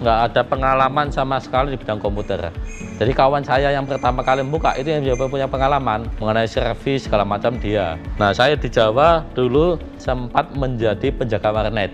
nggak ada pengalaman sama sekali di bidang komputer. Jadi kawan saya yang pertama kali buka itu yang dia punya pengalaman mengenai servis segala macam dia. Nah, saya di Jawa dulu sempat menjadi penjaga warnet.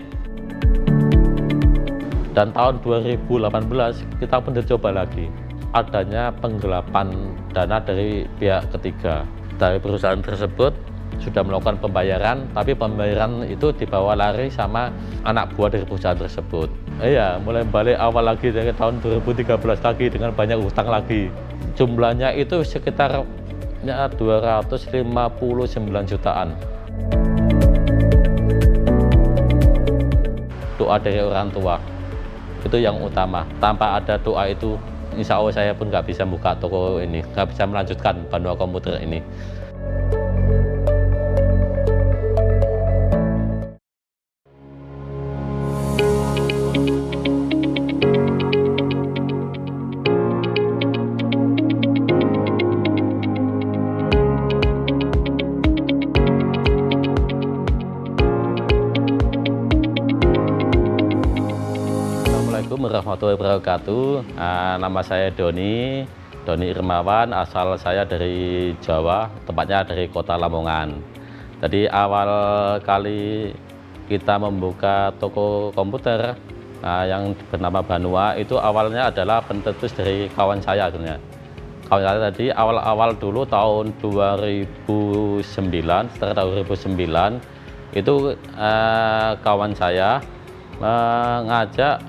Dan tahun 2018 kita pun dicoba lagi. Adanya penggelapan dana dari pihak ketiga. Dari perusahaan tersebut sudah melakukan pembayaran, tapi pembayaran itu dibawa lari sama anak buah dari perusahaan tersebut. Iya, mulai balik awal lagi dari tahun 2013 lagi dengan banyak utang lagi. Jumlahnya itu sekitar 259 jutaan. Doa dari orang tua itu yang utama. Tanpa ada doa itu, insya Allah saya pun nggak bisa buka toko ini, nggak bisa melanjutkan Banua Komputer ini. Assalamualaikum warahmatullahi wabarakatuh. Nama saya Doni Irmawan, asal saya dari Jawa, tepatnya dari kota Lamongan. Jadi awal kali kita membuka toko komputer yang bernama Banua itu awalnya adalah pencetus dari kawan saya sebenarnya. Kawan saya tadi awal-awal dulu tahun 2009, setelah 2009 itu kawan saya mengajak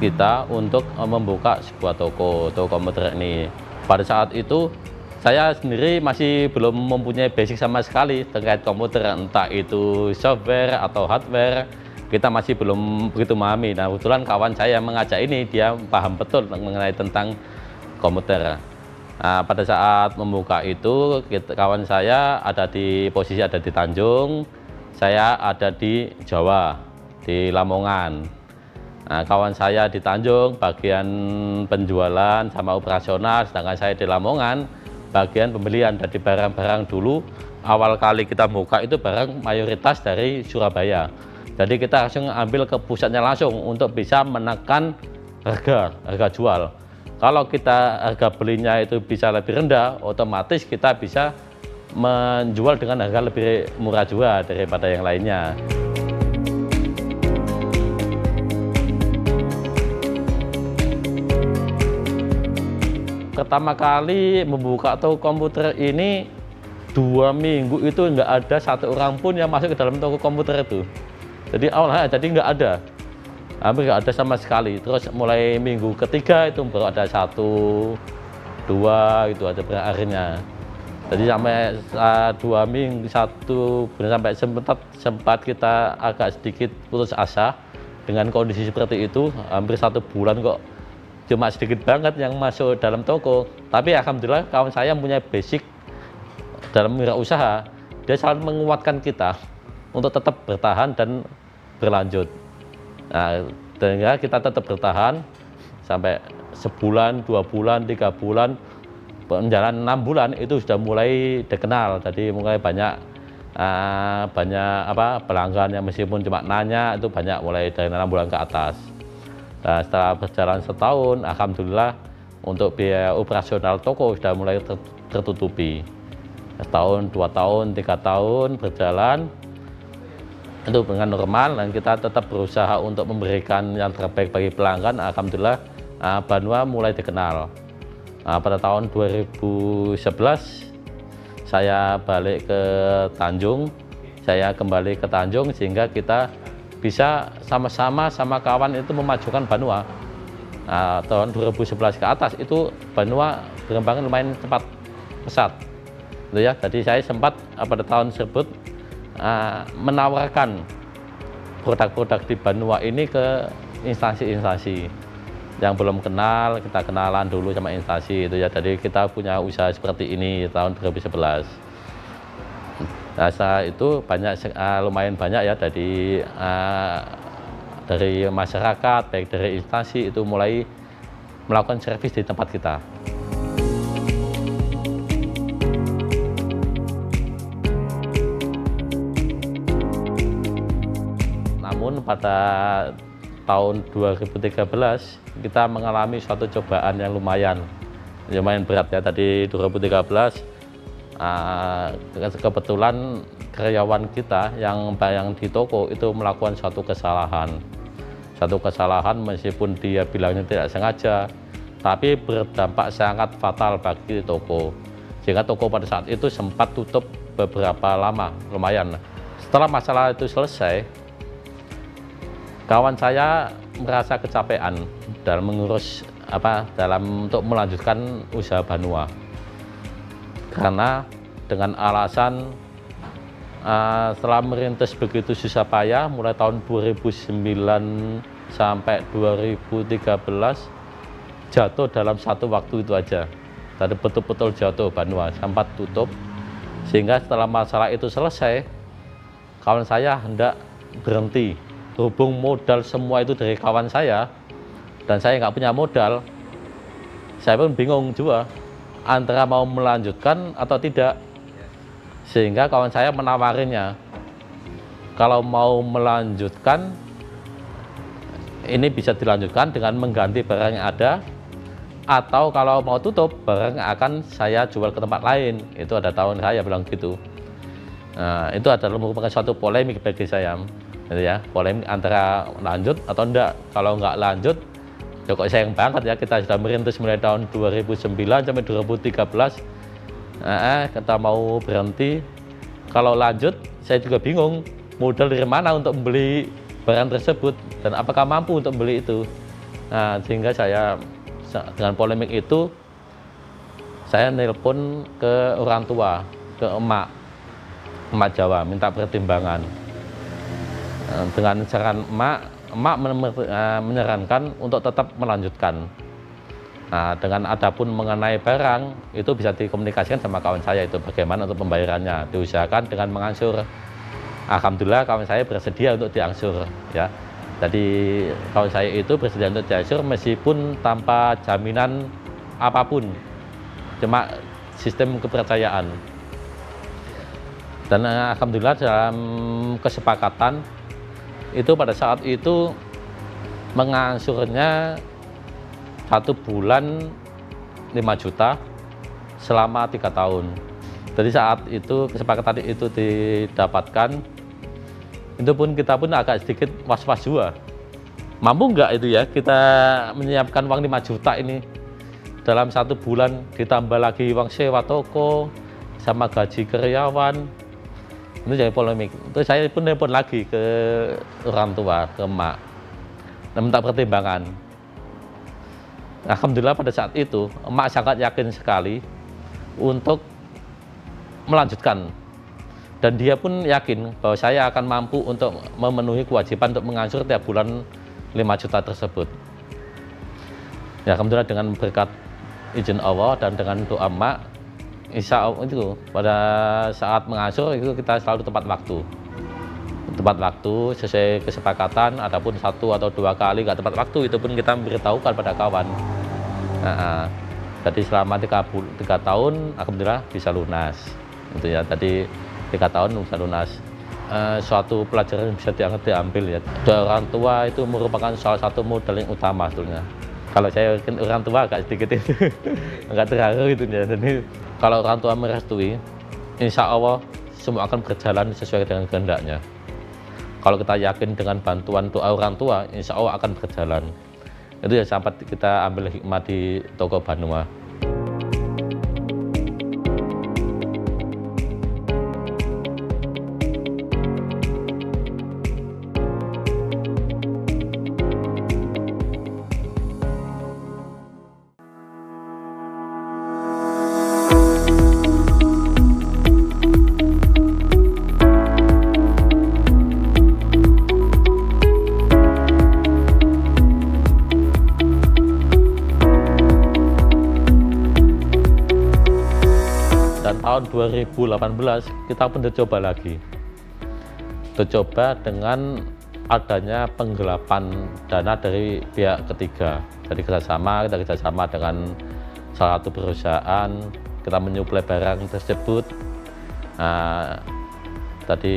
kita untuk membuka sebuah toko komputer ini. Pada saat itu saya sendiri masih belum mempunyai basic sama sekali terkait komputer, entah itu software atau hardware, kita masih belum begitu memahami. Nah, kebetulan kawan saya yang mengajak ini, dia paham betul mengenai tentang komputer. Nah, pada saat membuka itu, kawan saya ada di posisi ada di Tanjung, saya ada di Jawa, di Lamongan. Nah, kawan saya di Tanjung bagian penjualan sama operasional, sedangkan saya di Lamongan bagian pembelian. Dari barang-barang dulu awal kali kita buka itu barang mayoritas dari Surabaya. Jadi kita langsung ambil ke pusatnya langsung untuk bisa menekan harga jual. Kalau kita harga belinya itu bisa lebih rendah, otomatis kita bisa menjual dengan harga lebih murah juga daripada yang lainnya. Pertama kali membuka toko komputer ini 2 minggu itu nggak ada satu orang pun yang masuk ke dalam toko komputer itu. Jadi awalnya jadi nggak ada, hampir nggak ada sama sekali. Terus mulai minggu ketiga itu baru ada 1, 2 itu ada per harinya. Jadi sampai 2 minggu, 1 sampai sempat kita agak sedikit putus asa dengan kondisi seperti itu. Hampir 1 bulan kok cuma sedikit banget yang masuk dalam toko. Tapi alhamdulillah kawan saya punya basic dalam wirausaha, dia selalu menguatkan kita untuk tetap bertahan dan berlanjut. Nah, sehingga kita tetap bertahan sampai sebulan, 2 bulan, 3 bulan, menjalan 6 bulan itu sudah mulai dikenal. Jadi mulai banyak pelanggan yang meskipun cuma nanya itu banyak, mulai dari 6 bulan ke atas. Nah, setelah berjalan setahun, alhamdulillah untuk biaya operasional toko sudah mulai tertutupi. Setahun, 2 tahun, 3 tahun berjalan itu dengan normal, dan kita tetap berusaha untuk memberikan yang terbaik bagi pelanggan. Alhamdulillah Banua mulai dikenal. Pada tahun 2011 saya balik ke Tanjung, saya kembali ke Tanjung sehingga kita bisa sama-sama sama kawan itu memajukan Banua. Tahun 2011 ke atas itu Banua berkembang lumayan cepat, pesat. Gitu ya. Jadi saya sempat pada tahun tersebut menawarkan produk-produk di Banua ini ke instansi-instansi yang belum kenal, kita kenalan dulu sama instansi itu ya. Jadi kita punya usaha seperti ini tahun 2011. Nah, setelah itu lumayan banyak ya dari masyarakat, baik dari instansi itu mulai melakukan servis di tempat kita. Namun pada tahun 2013 kita mengalami suatu cobaan yang lumayan berat ya. Tadi 2013 kebetulan karyawan kita yang di toko itu melakukan suatu kesalahan meskipun dia bilangnya tidak sengaja, tapi berdampak sangat fatal bagi toko, sehingga toko pada saat itu sempat tutup beberapa lama, lumayan. Setelah masalah itu selesai, kawan saya merasa kecapean dalam mengurus untuk melanjutkan usaha Banua, karena dengan alasan setelah merintis begitu susah payah mulai tahun 2009 sampai 2013 jatuh dalam satu waktu itu aja. Tadi betul-betul jatuh Banua, sempat tutup, sehingga setelah masalah itu selesai, kawan saya hendak berhenti. Berhubung modal semua itu dari kawan saya, dan saya nggak punya modal, saya pun bingung juga antara mau melanjutkan atau tidak. Sehingga kawan saya menawarinya, kalau mau melanjutkan, ini bisa dilanjutkan dengan mengganti barang yang ada, atau kalau mau tutup, barang akan saya jual ke tempat lain. Itu ada tahun saya bilang gitu. Nah, itu adalah merupakan suatu polemik bagi saya, gitu ya, polemik antara lanjut atau enggak. Kalau enggak lanjut, ya kok sayang banget ya, kita sudah merintis mulai tahun 2009 sampai 2013. Kita mau berhenti. Kalau lanjut, saya juga bingung modal dari mana untuk membeli barang tersebut dan apakah mampu untuk membeli itu. Nah, sehingga saya dengan polemik itu, saya nelpon ke orang tua, ke emak Jawa, minta pertimbangan. Dengan saran emak menyarankan untuk tetap melanjutkan. Nah, dengan adapun mengenai barang itu bisa dikomunikasikan sama kawan saya itu bagaimana untuk pembayarannya, diusahakan dengan mengangsur. Alhamdulillah kawan saya bersedia untuk diangsur ya. Jadi kawan saya itu bersedia untuk diangsur meskipun tanpa jaminan apapun, cuma sistem kepercayaan. Dan alhamdulillah dalam kesepakatan itu pada saat itu mengangsurnya 1 bulan 5 juta selama 3 tahun. Jadi saat itu kesepakatan itu didapatkan, itu pun kita pun agak sedikit was-was juga. Mampu nggak itu ya kita menyiapkan uang 5 juta ini dalam 1 bulan, ditambah lagi uang sewa toko sama gaji karyawan. Itu jadi polemik. Terus saya pun nelpon lagi ke orang tua, ke emak, dan minta pertimbangan. Alhamdulillah pada saat itu emak sangat yakin sekali untuk melanjutkan, dan dia pun yakin bahwa saya akan mampu untuk memenuhi kewajiban untuk mengangsur tiap bulan 5 juta tersebut. Ya, alhamdulillah dengan berkat izin Allah dan dengan doa emak, insya Allah itu pada saat mengangsur itu kita selalu tepat waktu sesuai kesepakatan. Adapun 1 atau 2 kali nggak tepat waktu, itu pun kita memberitahukan pada kawan. Jadi selama 3 tahun alhamdulillah bisa lunas itu ya. Tadi 3 tahun bisa lunas. Suatu pelajaran yang bisa diambil ya, dari orang tua itu merupakan salah satu modal yang utama sebetulnya. Kalau saya yakin orang tua agak sedikit itu agak terharu itu ya. Jadi kalau orang tua merestui, insya Allah semua akan berjalan sesuai dengan kehendaknya. Kalau kita yakin dengan bantuan doa orang tua, insya Allah akan berjalan. Itu ya sampai kita ambil hikmah di toko Banua. Tahun 2018 kita pun dicoba lagi, dengan adanya penggelapan dana dari pihak ketiga. Jadi kita kerjasama dengan salah satu perusahaan, kita menyuplai barang tersebut. Tadi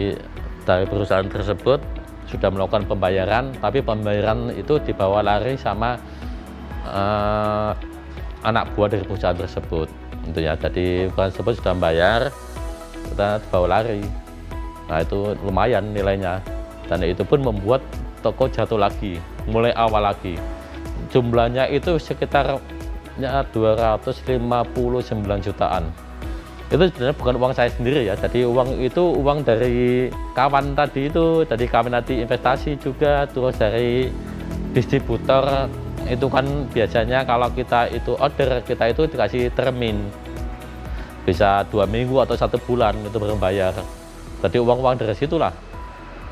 dari perusahaan tersebut sudah melakukan pembayaran, tapi pembayaran itu dibawa lari sama anak buah dari perusahaan tersebut. Itu ya, jadi perusahaan tersebut sudah membayar, kita dibawa lari. Nah itu lumayan nilainya, dan itu pun membuat toko jatuh lagi, mulai awal lagi. Jumlahnya itu sekitar 259 jutaan. Itu sebenarnya bukan uang saya sendiri ya, jadi uang itu uang dari kawan tadi itu, dari kawan tadi investasi juga, terus dari distributor. Itu kan biasanya kalau kita itu order, kita itu dikasih termin, bisa 2 minggu atau 1 bulan itu baru bayar. Jadi uang-uang dari situlah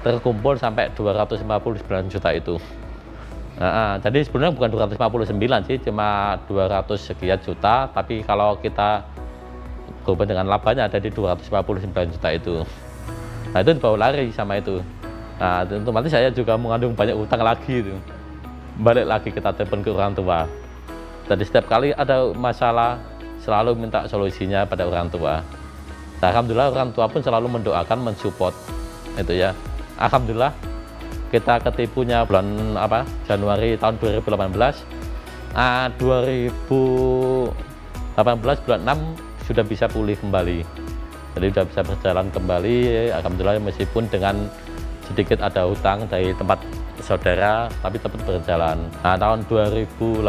terkumpul sampai 259 juta itu. Jadi sebenarnya bukan 259 sih, cuma 200 sekian juta, tapi kalau kita gabung dengan labanya ada di 259 juta itu. Nah itu dibawa lari sama itu. Nah otomatis saya juga mengandung banyak utang lagi itu. Balik lagi kita telepon ke orang tua. Jadi setiap kali ada masalah selalu minta solusinya pada orang tua. Nah, alhamdulillah orang tua pun selalu mendoakan, mensupport itu ya. Alhamdulillah kita ketipunya bulan Januari tahun 2018. 2018 bulan 6 sudah bisa pulih kembali, jadi sudah bisa berjalan kembali, alhamdulillah, meskipun dengan sedikit ada hutang dari tempat saudara, tapi tetap berjalan. Nah tahun 2018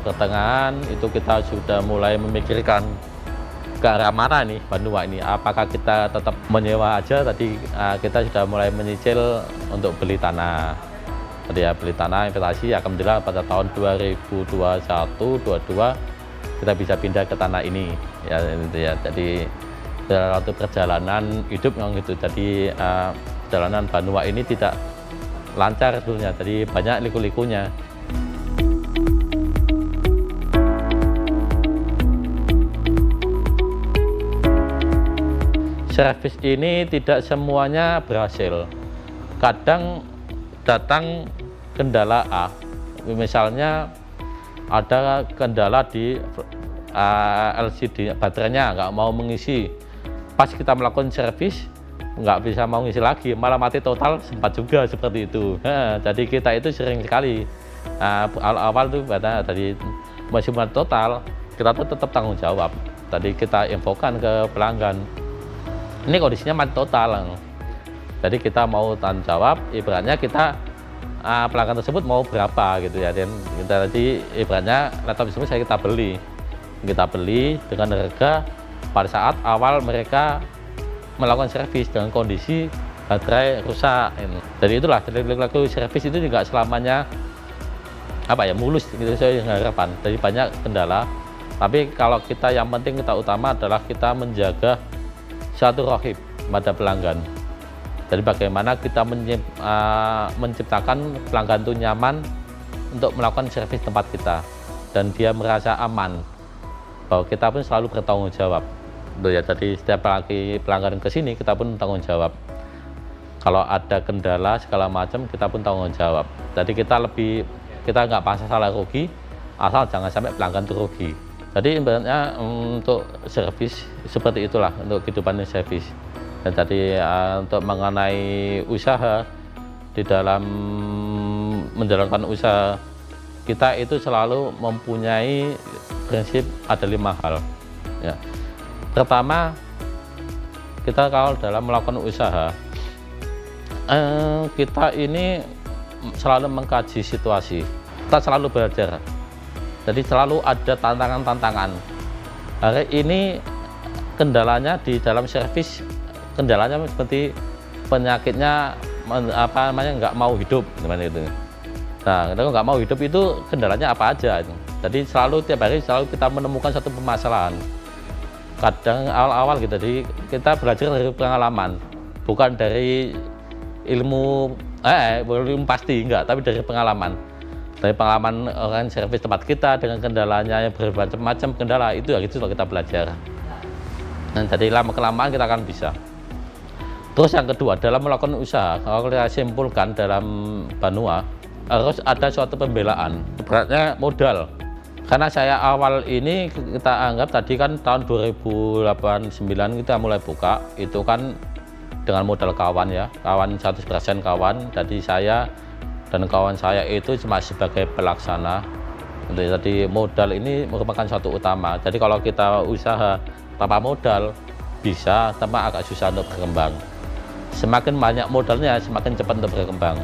pertengahan itu kita sudah mulai memikirkan ke arah mana nih Banua ini, apakah kita tetap menyewa aja. Tadi kita sudah mulai menyicil untuk beli tanah. Tadi ya beli tanah investasi, alhamdulillah pada tahun 2021-22 kita bisa pindah ke tanah ini ya, itu ya. Jadi dalam satu perjalanan hidup yang gitu, jadi perjalanan Banua ini tidak lancar dulunya, jadi banyak liku-likunya. Servis ini tidak semuanya berhasil, kadang datang kendala A, misalnya ada kendala di LCD baterainya nggak mau mengisi, pas kita melakukan servis nggak bisa mau ngisi lagi, malah mati total, sempat juga seperti itu. Jadi kita itu sering sekali awal-awal tuh tadi masih mati total, kita tuh tetap tanggung jawab. Tadi kita infokan ke pelanggan, ini kondisinya mati total, jadi kita mau tanggung jawab, ibaratnya kita pelanggan tersebut mau berapa gitu ya, dan kita tadi ibaratnya laptop tersebut kita beli dengan harga pada saat awal mereka melakukan servis dengan kondisi baterai rusak. Jadi itulah, laku servis itu juga selamanya mulus gitu saya harapan. Jadi banyak kendala, tapi kalau kita yang penting kita utama adalah kita menjaga satu rohib pada pelanggan. Jadi bagaimana kita menciptakan pelanggan itu nyaman untuk melakukan servis tempat kita, dan dia merasa aman bahwa kita pun selalu bertanggung jawab. Ya, jadi setiap kali pelanggan ke sini kita pun tanggung jawab. Kalau ada kendala segala macam kita pun tanggung jawab. Jadi kita nggak masalah rugi, asal jangan sampai pelanggan itu rugi. Jadi ibaratnya untuk servis seperti itulah untuk kehidupan servis. Dan tadi untuk mengenai usaha, di dalam menjalankan usaha kita itu selalu mempunyai prinsip ada 5 hal ya. Pertama, kita kalau dalam melakukan usaha kita ini selalu mengkaji situasi, kita selalu belajar, jadi selalu ada tantangan-tantangan. Hari ini kendalanya di dalam servis, kendalanya seperti penyakitnya nggak mau hidup gimana itu. Nah, kalau nggak mau hidup itu kendalanya apa aja. Jadi selalu tiap hari selalu kita menemukan satu permasalahan. Kadang awal-awal gitu, jadi kita belajar dari pengalaman, bukan dari ilmu pasti enggak, tapi dari pengalaman. Dari pengalaman orang servis tempat kita dengan kendalanya yang bermacam-macam kendala itu ya itu kita belajar. Dan jadi lama-kelamaan kita akan bisa. Terus yang kedua, dalam melakukan usaha, kalau kita simpulkan dalam Banua, harus ada suatu pembelaan, beratnya modal. Karena saya awal ini kita anggap tadi kan tahun 2008-2009 kita mulai buka, itu kan dengan modal kawan ya, kawan 100% kawan. Jadi saya dan kawan saya itu cuma sebagai pelaksana. Jadi modal ini merupakan suatu utama. Jadi kalau kita usaha tanpa modal bisa, tapi agak susah untuk berkembang. Semakin banyak modalnya, semakin cepat untuk berkembang.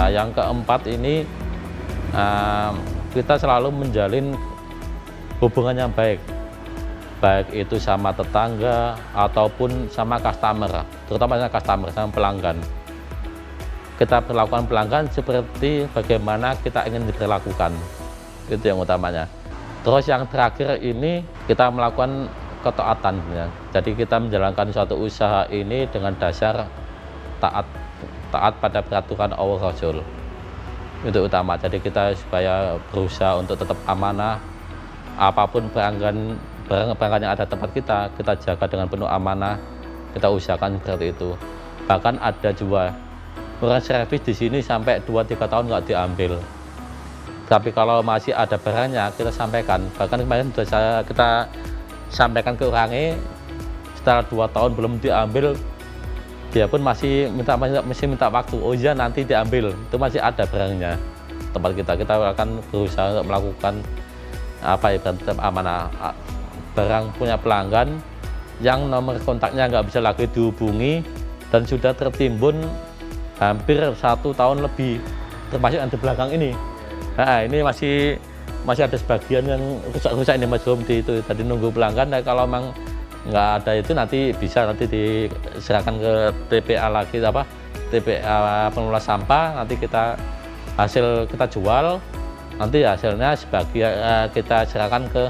Yang keempat ini kita selalu menjalin hubungan yang baik itu sama tetangga ataupun sama customer, terutama customer, sama pelanggan. Kita perlakukan pelanggan seperti bagaimana kita ingin diperlakukan, itu yang utamanya. Terus yang terakhir ini kita melakukan ketaatan ya. Jadi kita menjalankan suatu usaha ini dengan dasar taat pada peraturan Allah Rasul, itu utama. Jadi kita supaya berusaha untuk tetap amanah, apapun barang yang ada tempat kita jaga dengan penuh amanah, kita usahakan seperti itu. Bahkan ada juga orang servis di sini sampai 2-3 tahun nggak diambil, tapi kalau masih ada barangnya kita sampaikan. Bahkan kemarin sudah kita sampaikan ke orangnya, setelah 2 tahun belum diambil, dia pun masih minta waktu. Oh iya, nanti diambil, itu masih ada barangnya tempat kita akan berusaha untuk melakukan tetap amanah. Barang punya pelanggan yang nomor kontaknya nggak bisa lagi dihubungi dan sudah tertimbun hampir 1 tahun lebih, termasuk yang di belakang ini. Nah, ini masih ada sebagian yang rusak-rusak ini, Mas Rom, itu tadi nunggu pelanggan. Nah, kalau memang nggak ada itu nanti bisa diserahkan ke TPA lagi, TPA pengelola sampah. Nanti hasil kita jual, nanti hasilnya sebagian kita serahkan ke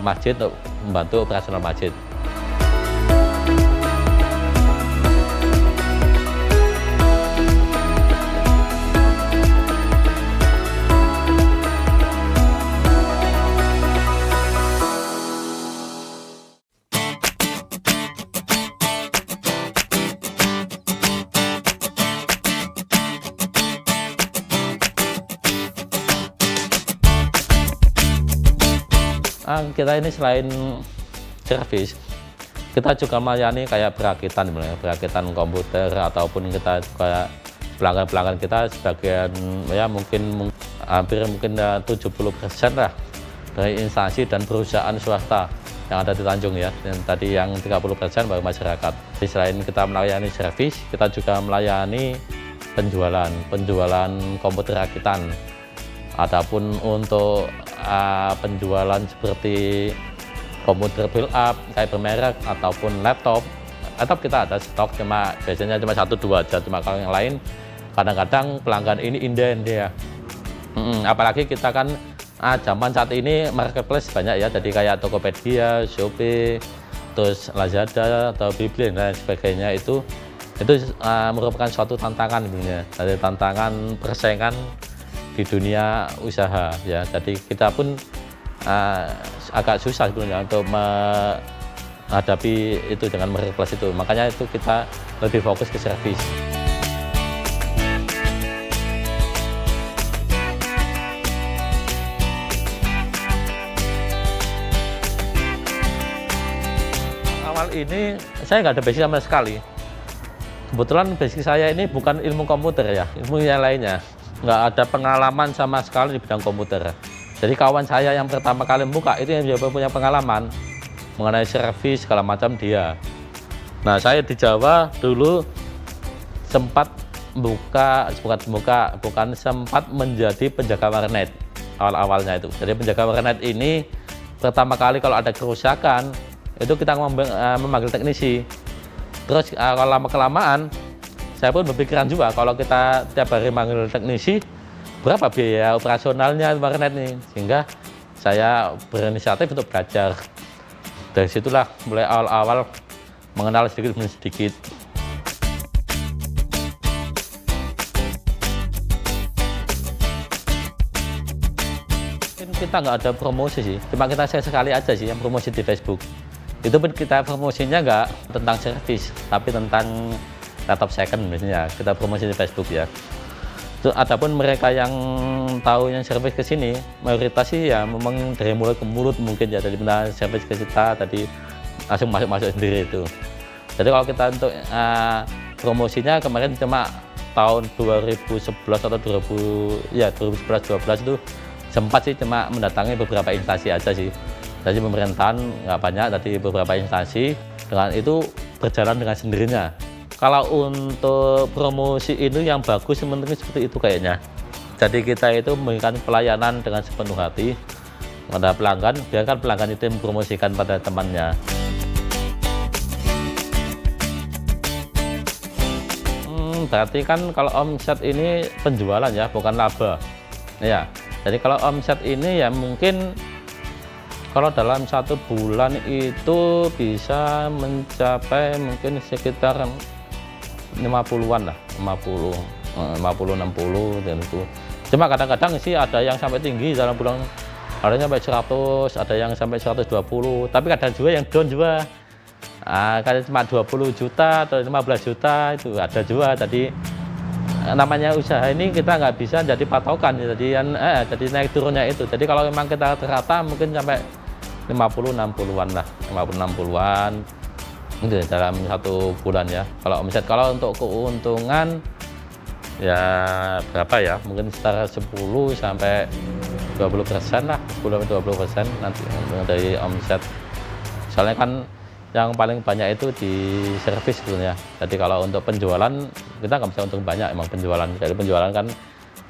masjid untuk membantu operasional masjid. Kita ini selain servis, kita juga melayani kayak perakitan komputer, ataupun kita juga pelanggan kita sebagian ya mungkin hampir 70% lah dari instansi dan perusahaan swasta yang ada di Tanjung ya. Dan tadi yang 30% baru masyarakat. Jadi selain kita melayani servis, kita juga melayani penjualan komputer rakitan. Adapun untuk penjualan seperti komputer build up kayak bermerek ataupun laptop kita ada stok, biasanya cuma 1-2 aja. Cuma kalau yang lain kadang-kadang pelanggan ini inden dia. Apalagi kita kan zaman saat ini marketplace banyak ya, jadi kayak Tokopedia, Shopee, terus Lazada atau Blibli dan sebagainya. Itu merupakan suatu tantangan sebenarnya, dari tantangan persaingan di dunia usaha ya. Jadi kita pun agak susah sebenarnya untuk menghadapi itu dengan marketplace itu. Makanya itu kita lebih fokus ke servis. Awal ini saya nggak ada basic sama sekali. Kebetulan basic saya ini bukan ilmu komputer ya, ilmu yang lainnya. Nggak ada pengalaman sama sekali di bidang komputer. Jadi kawan saya yang pertama kali buka itu yang punya pengalaman mengenai servis segala macam dia. Nah, saya di Jawa dulu sempat bukan sempat menjadi penjaga warnet awal-awalnya itu. Jadi penjaga warnet ini pertama kali kalau ada kerusakan itu kita memanggil teknisi. Terus kalau lama-kelamaan saya pun berpikiran juga, kalau kita tiap hari manggil teknisi, berapa biaya operasionalnya warnet nih? Sehingga saya berinisiatif untuk belajar. Dari situlah mulai awal-awal mengenal sedikit demi sedikit. Kita nggak ada promosi sih, cuma kita sekali aja sih yang promosi di Facebook. Itu pun kita promosinya nggak tentang servis, tapi tentang laptop second misalnya, kita promosi di Facebook ya. Adapun mereka yang tahu yang servis ke sini, mayoritas sih ya memang dari mulut ke mulut mungkin ya, dari benda servis ke kita tadi langsung masuk sendiri itu. Jadi kalau kita untuk promosinya kemarin cuma tahun 2011 atau 2011-12 itu sempat sih cuma mendatangi beberapa instansi aja sih. Jadi pemerintahan nggak banyak, tadi beberapa instansi dengan itu berjalan dengan sendirinya. Kalau untuk promosi ini yang bagus sebenarnya seperti itu kayaknya. Jadi kita itu memberikan pelayanan dengan sepenuh hati pada pelanggan, biarkan pelanggan itu mempromosikan pada temannya. Berarti kan kalau omset ini penjualan ya, bukan laba. Ya, jadi kalau omset ini ya mungkin kalau dalam 1 bulan itu bisa mencapai mungkin sekitar 50-an lah, 50, 60 dan itu. Cuma kadang-kadang sih ada yang sampai tinggi dalam bulan, ada yang sampai 100, ada yang sampai 120, tapi kadang juga yang down juga. Kadang cuma 20 juta atau 15 juta itu ada juga. Jadi namanya usaha ini kita nggak bisa jadi patokan, jadi naik turunnya itu. Jadi kalau memang kita rata mungkin sampai 50-60-an lah, 50-60-an itu dalam 1 bulan ya. Kalau omset, kalau untuk keuntungan ya berapa ya, mungkin sekitar 10 sampai 20% lah, 10-20% nanti dari omset. Soalnya kan yang paling banyak itu di servis sebenarnya. Jadi kalau untuk penjualan kita nggak bisa untung banyak, emang penjualan. Jadi penjualan kan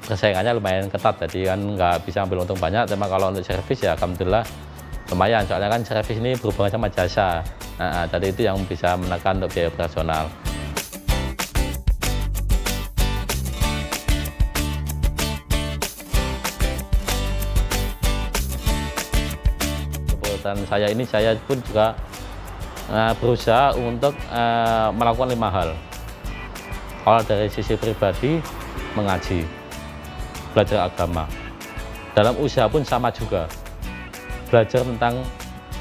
persaingannya lumayan ketat, jadi kan nggak bisa ambil untung banyak. Cuma kalau untuk servis ya alhamdulillah lumayan, soalnya kan servis ini berhubungan sama jasa. Jadi itu yang bisa menekan untuk biaya operasional. Kebetulan saya pun juga berusaha untuk melakukan 5 hal. Kalau dari sisi pribadi, mengaji, belajar agama. Dalam usaha pun sama juga, belajar tentang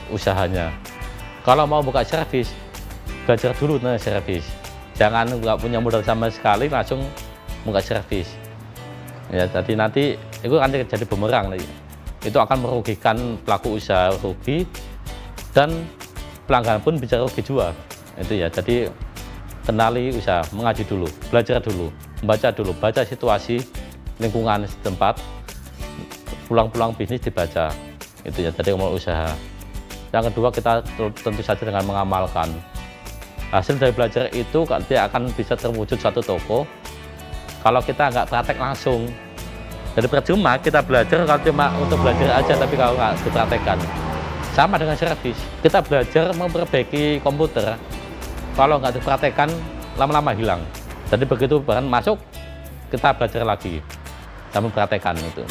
usahanya. Kalau mau buka servis, belajar dulu tentang servis. Jangan nggak punya modal sama sekali langsung buka servis. Ya, jadi nanti itu akan jadi bumerang lagi. Itu akan merugikan pelaku usaha, rugi, dan pelanggan pun bisa rugi juga. Itu ya. Jadi kenali usaha, mengaji dulu, belajar dulu, baca situasi lingkungan setempat, peluang-peluang bisnis dibaca. Itu ya, jadi mau usaha. Yang kedua, kita tentu saja dengan mengamalkan. Hasil dari belajar itu nanti akan bisa terwujud satu toko kalau kita nggak praktek langsung. Jadi percuma kita belajar kalau cuma untuk belajar aja, tapi kalau nggak dipraktekkan. Sama dengan servis, kita belajar memperbaiki komputer, kalau nggak dipraktekkan lama-lama hilang. Jadi begitu bahan masuk, kita belajar lagi dan mempraktekkan itu.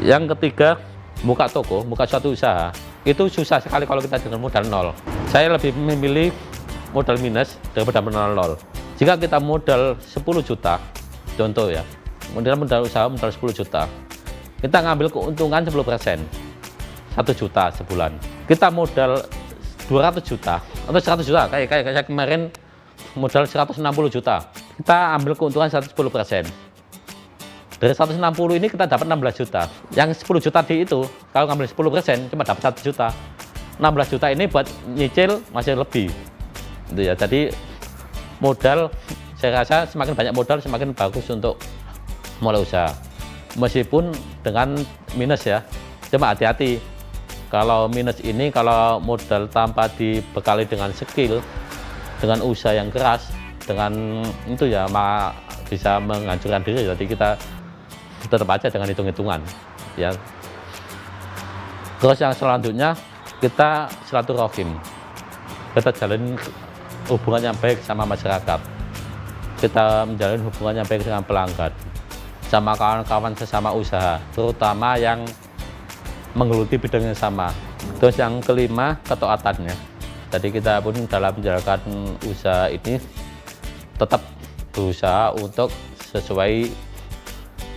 Yang ketiga, buka toko, buka suatu usaha, itu susah sekali kalau kita dengan modal nol. Saya lebih memilih modal minus daripada modal nol. Jika kita modal 10 juta, contoh ya, modal usaha modal 10 juta, kita ngambil keuntungan 10%, 1 juta sebulan. Kita modal 200 juta atau 100 juta, kayak saya kemarin modal 160 juta, kita ambil keuntungan 110%. Dari 160 ini kita dapat 16 juta. Yang 10 juta di itu, kalau ngambil 10% cuma dapat 1 juta. 16 juta ini buat nyicil masih lebih. Gitu ya. Jadi modal, saya rasa semakin banyak modal semakin bagus untuk mulai usaha. Meskipun dengan minus ya. Cuma hati-hati. Kalau minus ini, kalau modal tanpa dibekali dengan skill, dengan usaha yang keras, dengan itu ya bisa menghancurkan diri. Jadi kita tetap aja dengan hitung-hitungan ya. Terus yang selanjutnya, kita silaturahim, kita jalin hubungan yang baik sama masyarakat, kita menjalin hubungan yang baik dengan pelanggan, sama kawan-kawan sesama usaha, terutama yang menggeluti bidang yang sama. Terus yang kelima, ketaatannya. Jadi kita pun dalam menjalankan usaha ini tetap berusaha untuk sesuai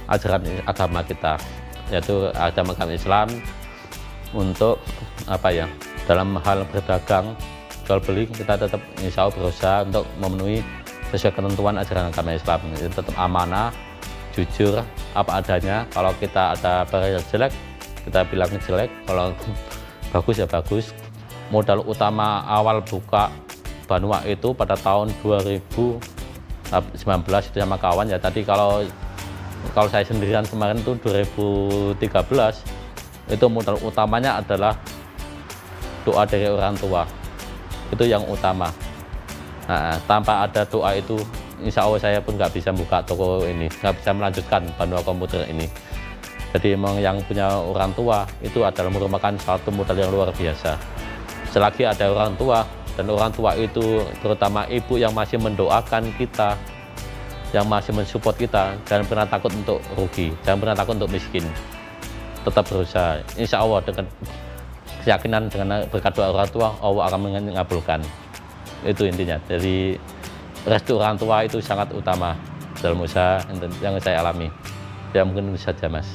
ajaran agama kita, yaitu agama Islam, untuk dalam hal berdagang jual beli kita tetap insya Allah berusaha untuk memenuhi sesuai ketentuan ajaran agama Islam. Jadi tetap amanah, jujur, apa adanya. Kalau kita ada barang yang jelek, kita bilang jelek. Kalau bagus ya bagus. Modal utama awal buka Banua itu pada tahun 2019 itu sama kawan ya. Tadi kalau saya sendirian kemarin itu 2013, itu modal utamanya adalah doa dari orang tua. Itu yang utama. Nah, tanpa ada doa itu insya Allah saya pun nggak bisa buka toko ini, nggak bisa melanjutkan Banua Komputer ini. Jadi memang yang punya orang tua itu adalah merupakan satu modal yang luar biasa. Selagi ada orang tua, dan orang tua itu terutama ibu yang masih mendoakan kita, yang masih mensupport kita, jangan pernah takut untuk rugi, jangan pernah takut untuk miskin. Tetap berusaha, insya Allah dengan keyakinan, dengan berkat doa orang tua, Allah akan mengabulkan. Itu intinya. Jadi restu orang tua itu sangat utama dalam usaha yang saya alami. Ya mungkin itu saja Mas.